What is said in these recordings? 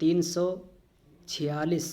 346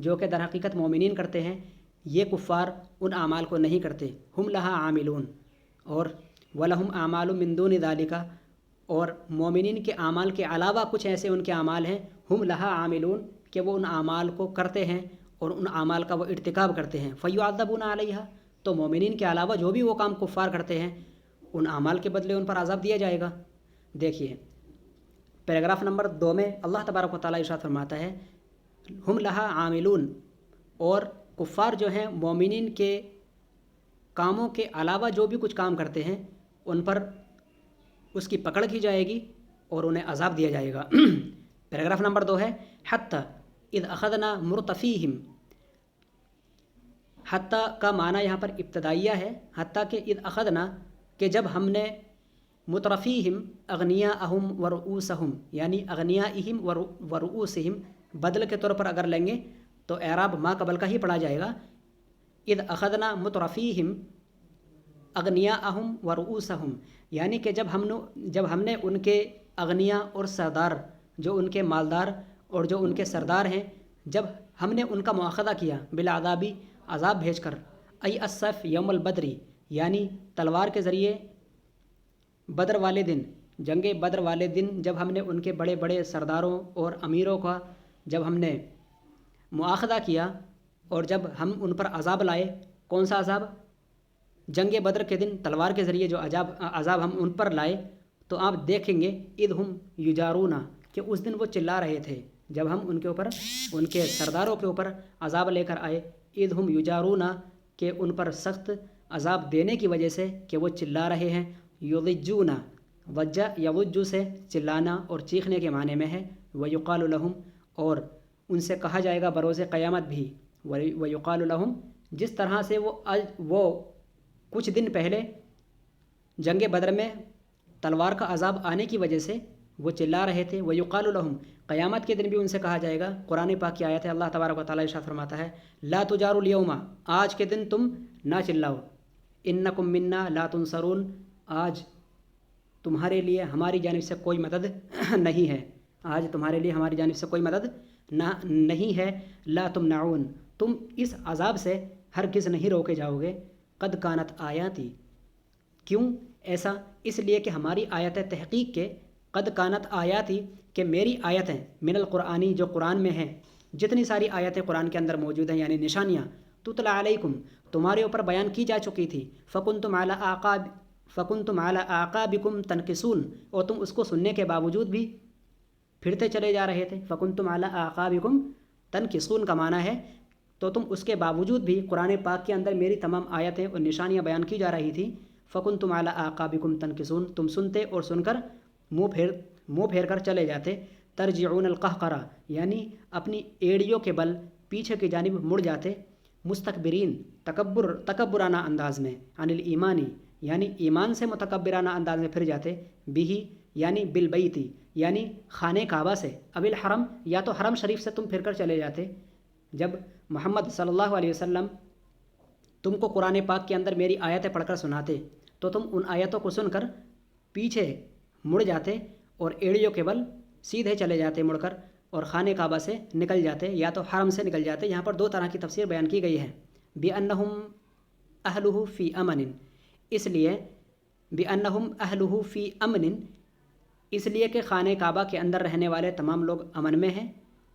جو کہ در حقیقت مومنین کرتے ہیں، یہ کفار ان اعمال کو نہیں کرتے. ہم لہا عاملون، اور وَلَهُمْ أَعْمَالٌ مِّن دُونِ ذَلِكَ، اور مومنین کے اعمال کے علاوہ کچھ ایسے ان کے اعمال ہیں ہم لہا عاملون کہ وہ ان اعمال کو کرتے ہیں اور ان اعمال کا وہ ارتکاب کرتے ہیں. فَيُعَذَّبُونَ عَلَيْهَا، تو مومنین کے علاوہ جو بھی وہ کام کفار کرتے ہیں ان اعمال کے بدلے ان پر عذاب دیا جائے گا. دیکھیے پیراگراف نمبر 2 میں اللہ تبارک و تعالیٰ ارشاد فرماتا ہے ہم لہا عاملون، اور کفار جو ہیں مومنین کے کاموں کے علاوہ جو بھی کچھ کام کرتے ہیں ان پر اس کی پکڑ کی جائے گی اور انہیں عذاب دیا جائے گا. پیراگراف نمبر 2 ہے حتیٰ اذ اخذنا مرتفیہم. حتیٰ کا معنی یہاں پر ابتدائیہ ہے، حتیٰ کہ اذ اخذنا کہ جب ہم نے مترفیہم اغنیاءہم ورؤوسہم، یعنی اغنیائہم ورؤوسہم بدل کے طور پر اگر لیں گے تو اعراب ما قبل کا ہی پڑھا جائے گا. اذ اخذنا مترفیہم اغنیاءہم ورؤوسہم، یعنی کہ جب ہم نے ان کے اغنیا اور سردار، جو ان کے مالدار اور جو ان کے سردار ہیں، جب ہم نے ان کا مواخذہ کیا بالعذابی، عذاب بھیج کر، ای السیف یوم البدری، یعنی تلوار کے ذریعے بدر والے دن، جنگ بدر والے دن جب ہم نے ان کے بڑے بڑے سرداروں اور امیروں کا جب ہم نے مواخذہ کیا اور جب ہم ان پر عذاب لائے. کون سا عذاب؟ جنگ بدر کے دن تلوار کے ذریعے جو عذاب ہم ان پر لائے، تو آپ دیکھیں گے اذ ہم یجارون کہ اس دن وہ چلا رہے تھے جب ہم ان کے اوپر، ان کے سرداروں کے اوپر عذاب لے کر آئے. اذ ہم یجارون کہ ان پر سخت عذاب دینے کی وجہ سے کہ وہ چلا رہے ہیں. یضجون، ضجہ یضج سے چلانا اور چیخنے کے معنی میں ہے. ویقال لہم، اور ان سے کہا جائے گا بروز قیامت بھی. ویقال لہم، جس طرح سے وہ کچھ دن پہلے جنگ بدر میں تلوار کا عذاب آنے کی وجہ سے وہ چلا رہے تھے. ویقال لہم، قیامت کے دن بھی ان سے کہا جائے گا. قرآن پاک کی آیت ہے، اللہ تبارک و تعالیٰ ارشاد فرماتا ہے لا تجاروا اليوم، آج کے دن تم نہ چلاؤ. انکم منا لا تنصرون، آج تمہارے لیے ہماری جانب سے کوئی مدد نہیں ہے. آج تمہارے لیے ہماری جانب سے کوئی مدد نہیں ہے. لا تمنعون، تم اس عذاب سے ہرگز نہیں روکے جاؤ گے. قد کانت آیاتی، کیوں ایسا؟ اس لیے کہ ہماری آیتیں تحقیق کے، قد کانت آیاتی کہ میری آیتیں، من القرآنی جو قرآن میں ہیں، جتنی ساری آیتیں قرآن کے اندر موجود ہیں یعنی نشانیاں، تتلی علیکم تمہارے اوپر بیان کی جا چکی تھی. فکنتم علی اعقابکم تنکسون، اور تم اس کو سننے کے باوجود بھی پھرتے چلے جا رہے تھے. فکنتم علی اعقابکم تنکسون کا معنی ہے تو تم اس کے باوجود بھی قرآن پاک کے اندر میری تمام آیتیں اور نشانیاں بیان کی جا رہی تھیں. فکنتم علی اعقابکم تنکسون، تم سنتے اور سن کر منہ پھیر کر چلے جاتے. ترجعون القہقرہ، یعنی اپنی ایڑیوں کے بل پیچھے کی جانب مڑ جاتے. مستکبرین، تکبرانہ انداز میں، عن الایمانی، یعنی ایمان سے متکبرانہ انداز میں پھر جاتے. بھی یعنی بالبیتی، یعنی خانہ کعبہ سے. اب الحرم، یا تو حرم شریف سے تم پھر کر چلے جاتے. جب محمد صلی اللہ علیہ وسلم تم کو قرآن پاک کے اندر میری آیتیں پڑھ کر سناتے تو تم ان آیتوں کو سن کر پیچھے مڑ جاتے اور ایڑیوں کے بل سیدھے چلے جاتے مڑ کر، اور خانہ کعبہ سے نکل جاتے یا تو حرم سے نکل جاتے. یہاں پر دو طرح کی تفسیر بیان کی گئی ہے. بِأَنَّهُمْ أَهْلُهُ فِي أَمَنٍ، اس لیے بِأَنَّهُمْ أَهْلُهُ فِي أَمْنٍ، اس لیے کہ خانہ کعبہ کے اندر رہنے والے تمام لوگ امن میں ہیں.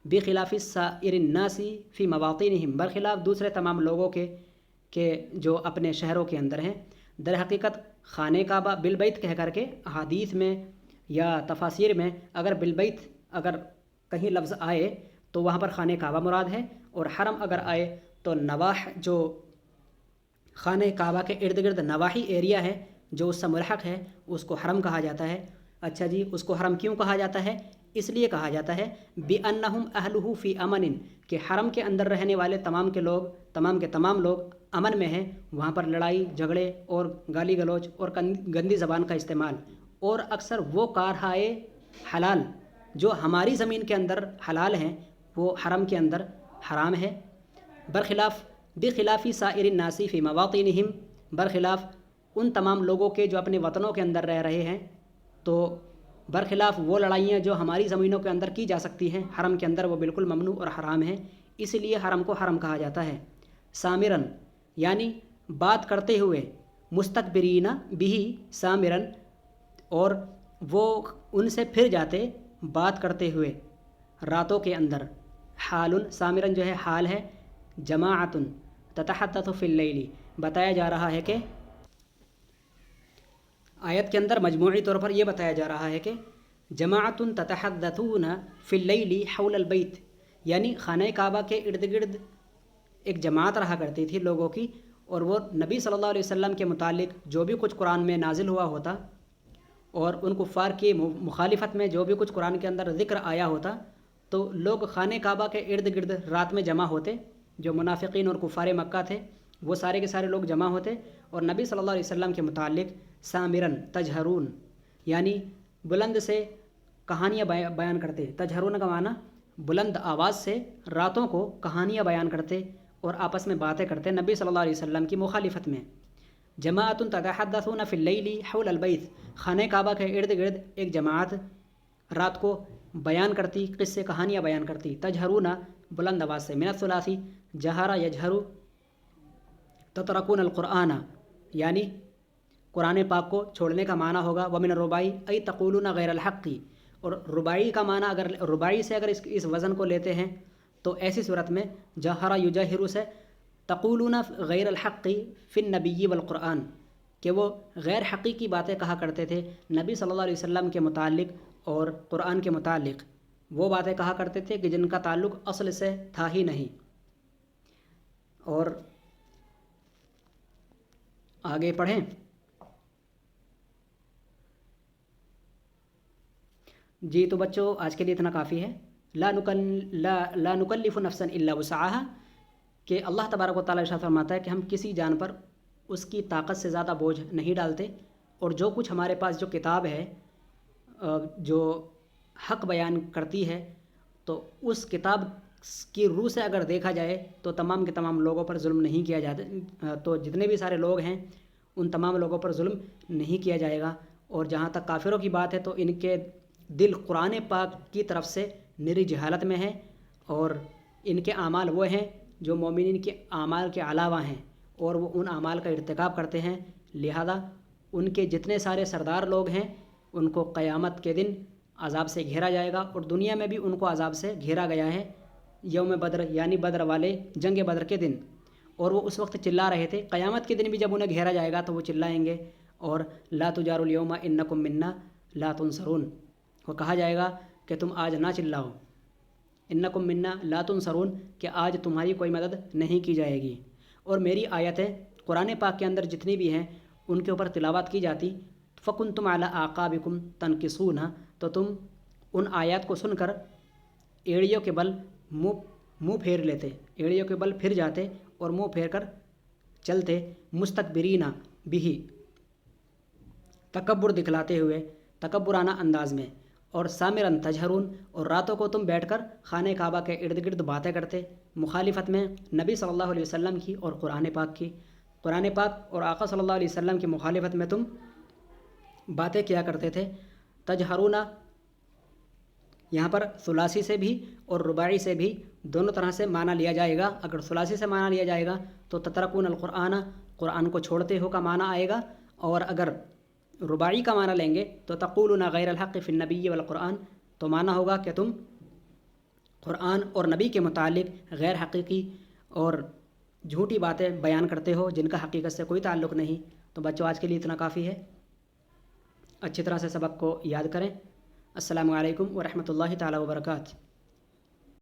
بخلاف سائر الناس فی مواطنہم، برخلاف دوسرے تمام لوگوں کے جو اپنے شہروں کے اندر ہیں. در حقیقت خانہ کعبہ بالبیت کہہ کر کے احادیث میں یا تفاسیر میں اگر بالبیت اگر کہیں لفظ آئے تو وہاں پر خانہ کعبہ مراد ہے، اور حرم اگر آئے تو نواح جو خانہ کعبہ کے ارد گرد نواحی ایریا ہے جو اس سے ملحق ہے اس کو حرم کہا جاتا ہے. اچھا جی، اس کو حرم کیوں کہا جاتا ہے؟ اس لیے کہا جاتا ہے بِأَنَّهُمْ أَهْلُهُ فِي أَمَنٍ، کہ حرم کے اندر رہنے والے تمام کے تمام لوگ امن میں ہیں. وہاں پر لڑائی جھگڑے اور گالی گلوچ اور گندی زبان کا استعمال اور اکثر وہ کارہائے حلال جو ہماری زمین کے اندر حلال ہیں وہ حرم کے اندر حرام ہے. بخلاف سائر الناس فی مواطنہم، برخلاف ان تمام لوگوں کے جو اپنے وطنوں کے اندر رہ رہے ہیں، تو برخلاف وہ لڑائیاں جو ہماری زمینوں کے اندر کی جا سکتی ہیں حرم کے اندر وہ بالکل ممنوع اور حرام ہیں. اس لیے حرم کو حرم کہا جاتا ہے۔ سامرن یعنی بات کرتے ہوئے، مستکبرین بھی سامرن، اور وہ ان سے پھر جاتے بات کرتے ہوئے راتوں کے اندر۔ حال سامرن جو ہے حال ہے، جماعت تتحدث فی اللیل، بتایا جا رہا ہے کہ آیت کے اندر مجموعی طور پر یہ بتایا جا رہا ہے کہ جماعت تتحدثون فی اللیل حول البیت، یعنی خانہ کعبہ کے ارد گرد ایک جماعت رہا کرتی تھی لوگوں کی، اور وہ نبی صلی اللہ علیہ وسلم کے متعلق جو بھی کچھ قرآن میں نازل ہوا ہوتا اور ان کفار کی مخالفت میں جو بھی کچھ قرآن کے اندر ذکر آیا ہوتا، تو لوگ خانہ کعبہ کے ارد گرد رات میں جمع ہوتے، جو منافقین اور کفار مکہ تھے وہ سارے کے سارے لوگ جمع ہوتے، اور نبی صلی اللہ علیہ وسلم کے متعلق سامرن تجہرون یعنی بلند سے کہانیاں بیان کرتے۔ تجہرون کا معنی بلند آواز سے راتوں کو کہانیاں بیان کرتے اور آپس میں باتیں کرتے نبی صلی اللہ علیہ وسلم کی مخالفت میں۔ جماعت تتحدثون فی اللیل حول البیت، خانہ کعبہ کے ارد گرد ایک جماعت رات کو بیان کرتی، قصے کہانیاں بیان کرتی۔ تجہرون بلند آواز سے، من الثلاثی جہر یجہر، تترکون القرآن یعنی قرآن پاک کو چھوڑنے کا معنی ہوگا، ومن الرباعی ای تقولون غیر الحق، اور رباعی کا معنی اگر رباعی سے اگر اس وزن کو لیتے ہیں تو ایسی صورت میں جہر یجہر سے تقولون غیر الحق فی النبی والقرآن، کہ وہ غیر حقیقی باتیں کہا کرتے تھے نبی صلی اللہ علیہ وسلم کے متعلق اور قرآن کے متعلق، وہ باتیں کہا کرتے تھے کہ جن کا تعلق اصل سے تھا ہی نہیں۔ اور آگے پڑھیں۔ جی تو بچوں آج کے لیے اتنا کافی ہے۔ لا نکلف نفسا الا وسعها، کہ اللہ تبارک و تعالیٰ ارشاد فرماتا ہے کہ ہم کسی جان پر اس کی طاقت سے زیادہ بوجھ نہیں ڈالتے، اور جو کچھ ہمارے پاس جو کتاب ہے جو حق بیان کرتی ہے، تو اس کتاب کی روح سے اگر دیکھا جائے تو تمام کے تمام لوگوں پر ظلم نہیں کیا جاتا، تو جتنے بھی سارے لوگ ہیں ان تمام لوگوں پر ظلم نہیں کیا جائے گا۔ اور جہاں تک کافروں کی بات ہے تو ان کے دل قرآن پاک کی طرف سے نری جہالت میں ہے، اور ان کے اعمال وہ ہیں جو مومنین کے اعمال کے علاوہ ہیں، اور وہ ان اعمال کا ارتکاب کرتے ہیں، لہذا ان کے جتنے سارے سردار لوگ ہیں ان کو قیامت کے دن عذاب سے گھیرا جائے گا، اور دنیا میں بھی ان کو عذاب سے گھیرا گیا ہے یوم بدر یعنی بدر والے جنگ بدر کے دن، اور وہ اس وقت چلا رہے تھے۔ قیامت کے دن بھی جب انہیں گھیرا جائے گا تو وہ چلائیں گے، اور لا تجاروا اليوم انکم منا لا تنصرون، وہ کہا جائے گا کہ تم آج نہ چلاؤ، انکم منا لا تنصرون، کہ آج تمہاری کوئی مدد نہیں کی جائے گی۔ اور میری آیتیں قرآن پاک کے اندر جتنی بھی ہیں ان کے اوپر تلاوت کی جاتی، فکنتم علی اعقابکم تنکصون، تو تم ان آیات کو سن کر ایڑیوں کے بل منہ پھیر لیتے، ایڑیوں کے بل پھر جاتے اور منہ پھیر کر چلتے، مستکبرین بھی، تکبر دکھلاتے ہوئے، تکبرانہ انداز میں، اور سامرن تجہرون، اور راتوں کو تم بیٹھ کر خانہ کعبہ کے ارد گرد باتیں کرتے، مخالفت میں نبی صلی اللہ علیہ وسلم کی اور قرآن پاک کی، قرآن پاک اور آقا صلی اللہ علیہ وسلم کی مخالفت میں تم باتیں کیا کرتے تھے۔ تجہرون یہاں پر ثلاثی سے بھی اور رباعی سے بھی دونوں طرح سے معنی لیا جائے گا۔ اگر ثلاثی سے معنی لیا جائے گا تو تترکون القرآن، قرآن کو چھوڑتے ہو کا معنی آئے گا، اور اگر رباعی کا معنی لیں گے تو تقولون غیر الحق فی النبی والقرآن، تو معنی ہوگا کہ تم قرآن اور نبی کے متعلق غیر حقیقی اور جھوٹی باتیں بیان کرتے ہو جن کا حقیقت سے کوئی تعلق نہیں۔ تو بچوں آج کے لیے اتنا کافی ہے، اچھی طرح سے سبق کو یاد کریں۔ السلام علیکم ورحمۃ اللہ تعالیٰ وبرکاتہ۔